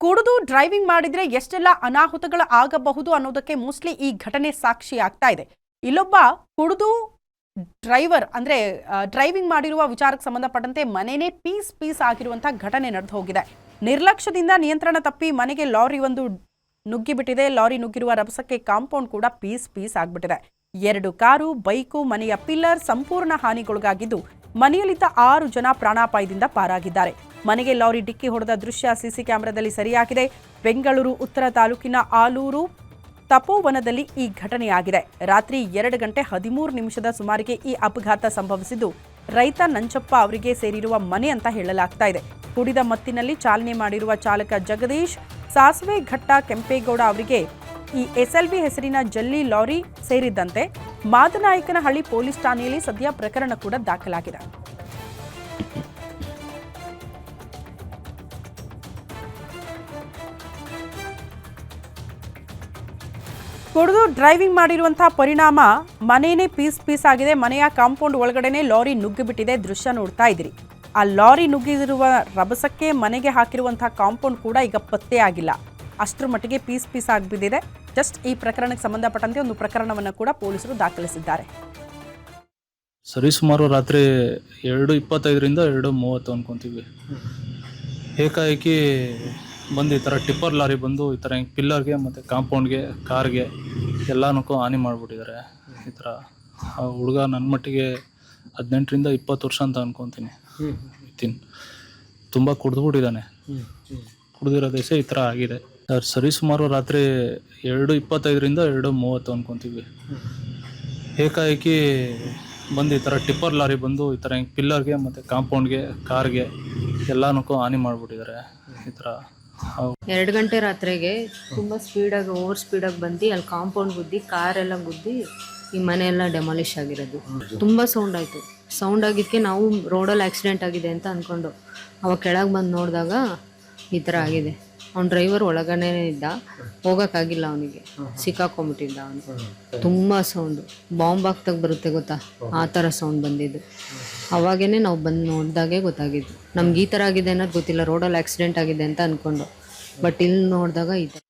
ಕುಡಿದು ಡ್ರೈವಿಂಗ್ ಮಾಡಿದ್ರೆ ಎಷ್ಟೆಲ್ಲ ಅನಾಹುತಗಳು ಆಗಬಹುದು ಅನ್ನೋದಕ್ಕೆ ಮೋಸ್ಟ್ಲಿ ಈ ಘಟನೆ ಸಾಕ್ಷಿ ಆಗ್ತಾ ಇದೆ. ಇಲ್ಲೊಬ್ಬ ಕುಡಿದು ಡ್ರೈವಿಂಗ್ ಮಾಡಿರುವ ವಿಚಾರಕ್ಕೆ ಸಂಬಂಧಪಟ್ಟಂತೆ ಮನೆನೇ ಪೀಸ್ ಆಗಿರುವಂತಹ ಘಟನೆ ನಡೆದು ಹೋಗಿದೆ. ನಿರ್ಲಕ್ಷ್ಯದಿಂದ ನಿಯಂತ್ರಣ ತಪ್ಪಿ ಮನೆಗೆ ಲಾರಿ ಒಂದು ನುಗ್ಗಿಬಿಟ್ಟಿದೆ. ಲಾರಿ ನುಗ್ಗಿರುವ ರಭಸಕ್ಕೆ ಕಾಂಪೌಂಡ್ ಕೂಡ ಪೀಸ್ ಆಗಿಬಿಟ್ಟಿದೆ. 2 ಕಾರು, ಬೈಕು, ಮನೆಯ ಪಿಲ್ಲರ್ ಸಂಪೂರ್ಣ ಹಾನಿಗೊಳಗಾಗಿದ್ದು ಮನೆಯಲ್ಲಿದ್ದ 6 ಜನ ಪ್ರಾಣಾಪಾಯದಿಂದ ಪಾರಾಗಿದ್ದಾರೆ. ಮನೆಗೆ ಲಾರಿ ಡಿಕ್ಕಿ ಹೊಡೆದ ದೃಶ್ಯ ಸಿಸಿ ಕ್ಯಾಮೆರಾದಲ್ಲಿ ಸೆರೆಯಾಗಿದೆ. ಬೆಂಗಳೂರು ಉತ್ತರ ತಾಲೂಕಿನ ಆಲೂರು ತಪೋವನದಲ್ಲಿ ಈ ಘಟನೆಯಾಗಿದೆ. ರಾತ್ರಿ 2 ಗಂಟೆ 13 ನಿಮಿಷದ ಸುಮಾರಿಗೆ ಈ ಅಪಘಾತ ಸಂಭವಿಸಿದ್ದು ರೈತ ನಂಚಪ್ಪ ಅವರಿಗೆ ಸೇರಿರುವ ಮನೆ ಅಂತ ಹೇಳಲಾಗ್ತಾ ಇದೆ. ಕುಡಿದ ಮತ್ತಿನಲ್ಲಿ ಚಾಲನೆ ಮಾಡಿರುವ ಚಾಲಕ ಜಗದೀಶ್ ಸಾಸವೆಘಟ್ಟ ಕೆಂಪೇಗೌಡ ಅವರಿಗೆ ಈ ಎಸ್ಎಲ್ವಿ ಹೆಸರಿನ ಜಲ್ಲಿ ಲಾರಿ ಸೇರಿದ್ದಂತೆ ಮಾದನಾಯಕನಹಳ್ಳಿ ಪೊಲೀಸ್ ಠಾಣೆಯಲ್ಲಿ ಸದ್ಯ ಪ್ರಕರಣ ಕೂಡ ದಾಖಲಾಗಿದೆ. ಕುಡಿದು ಡ್ರೈವಿಂಗ್ ಮಾಡಿರುವಂತಹ ಪರಿಣಾಮ ಮನೆಯೇ ಪೀಸ್ ಆಗಿದೆ. ಮನೆಯ ಕಾಂಪೌಂಡ್ ಒಳಗಡೆನೆ ಲಾರಿ ನುಗ್ಗಿಬಿಟ್ಟಿದೆ. ದೃಶ್ಯ ನೋಡ್ತಾ ಇದ್ದೀರಿ. ಆ ಲಾರಿ ನುಗ್ಗಿರುವ ರಭಸಕ್ಕೆ ಮನೆಗೆ ಹಾಕಿರುವಂತಹ ಕಾಂಪೌಂಡ್ ಕೂಡ ಈಗ ಪತ್ತೆ ಆಗಿಲ್ಲ. ಅಷ್ಟರ ಮಟ್ಟಿಗೆ ಪೀಸ್ ಆಗಿಬಿದ್ದಿದೆ. ಜಸ್ಟ್ ಈ ಪ್ರಕರಣಕ್ಕೆ ಸಂಬಂಧಪಟ್ಟಂತೆ ಒಂದು ಪ್ರಕರಣವನ್ನು ಕೂಡ ಪೊಲೀಸರು ದಾಖಲಿಸಿದ್ದಾರೆ. ಸರಿಸುಮಾರು ರಾತ್ರಿ 2:25ರಿಂದ 2:30 ಅನ್ಕೊಂತೀವಿ. ಏಕಾಏಕಿ ಬಂದು ಈ ಥರ ಟಿಪ್ಪರ್ ಲಾರಿ ಬಂದು ಈ ಥರ ಪಿಲ್ಲರ್ಗೆ ಮತ್ತು ಕಾಂಪೌಂಡ್ಗೆ, ಕಾರ್ಗೆ ಎಲ್ಲನಕ್ಕೂ ಹಾನಿ ಮಾಡಿಬಿಟ್ಟಿದ್ದಾರೆ. ಈ ಥರ ಹುಡುಗ ನನ್ನ ಮಟ್ಟಿಗೆ 18ರಿಂದ 20 ವರ್ಷ ಅಂತ ಅನ್ಕೊತೀನಿ. ತುಂಬ ಕುಡಿದ್ಬಿಟ್ಟಿದ್ದಾನೆ. ಕುಡಿದಿರೋ ದೇಶ ಈ ಥರ ಆಗಿದೆ. ಸರಿಸುಮಾರು ರಾತ್ರಿ 2:25ರಿಂದ 2:30 ಅನ್ಕೊತೀವಿ. ಏಕಾಏಕಿ ಬಂದು ಈ ಥರ ಟಿಪ್ಪರ್ ಲಾರಿ ಬಂದು ಈ ಥರ ಪಿಲ್ಲರ್ಗೆ ಮತ್ತು ಕಾಂಪೌಂಡ್ಗೆ, ಕಾರ್ಗೆ ಎಲ್ಲನಕ್ಕೂ ಹಾನಿ ಮಾಡಿಬಿಟ್ಟಿದ್ದಾರೆ. ಈ ಥರ 2 ಗಂಟೆ ರಾತ್ರಿಗೆ ತುಂಬ ಸ್ಪೀಡಾಗಿ ಓವರ್ ಸ್ಪೀಡಾಗಿ ಬಂದು ಅಲ್ಲಿ ಕಾಂಪೌಂಡ್ ಗುದ್ದಿ ಕಾರೆಲ್ಲ ಗುದ್ದಿ ಈ ಮನೆಯೆಲ್ಲ ಡೆಮಾಲಿಷ್ ಆಗಿರೋದು. ತುಂಬ ಸೌಂಡ್ ಆಯಿತು. ಸೌಂಡ್ ಆಗಿದ್ದಕ್ಕೆ ನಾವು ರೋಡಲ್ಲಿ ಆಕ್ಸಿಡೆಂಟ್ ಆಗಿದೆ ಅಂತ ಅಂದ್ಕೊಂಡು ಅವಾಗ ಕೆಳಗೆ ಬಂದು ನೋಡಿದಾಗ ಈ ಥರ ಆಗಿದೆ. ಅವ್ನ ಡ್ರೈವರ್ ಒಳಗನೆ ಇದ್ದ, ಹೋಗೋಕ್ಕಾಗಿಲ್ಲ, ಅವನಿಗೆ ಸಿಕ್ಕಾಕೊಂಬಿಟ್ಟಿದ್ದ ಅವನು. ತುಂಬ ಸೌಂಡು, ಬಾಂಬ್ ಆಗ್ತಾಗ ಬರುತ್ತೆ ಗೊತ್ತಾ, ಆ ಥರ ಸೌಂಡ್ ಬಂದಿದ್ದು. ಅವಾಗೇ ನಾವು ಬಂದು ನೋಡಿದಾಗೆ ಗೊತ್ತಾಗಿದ್ದು. ನಮ್ಗೆ ಈ ಥರ ಆಗಿದೆ ಅನ್ನೋದು ಗೊತ್ತಿಲ್ಲ. ರೋಡಲ್ಲಿ ಆಕ್ಸಿಡೆಂಟ್ ಆಗಿದೆ ಅಂತ ಅಂದ್ಕೊಂಡು, ಬಟ್ ಇಲ್ಲಿ ನೋಡಿದಾಗ ಈ ಥರ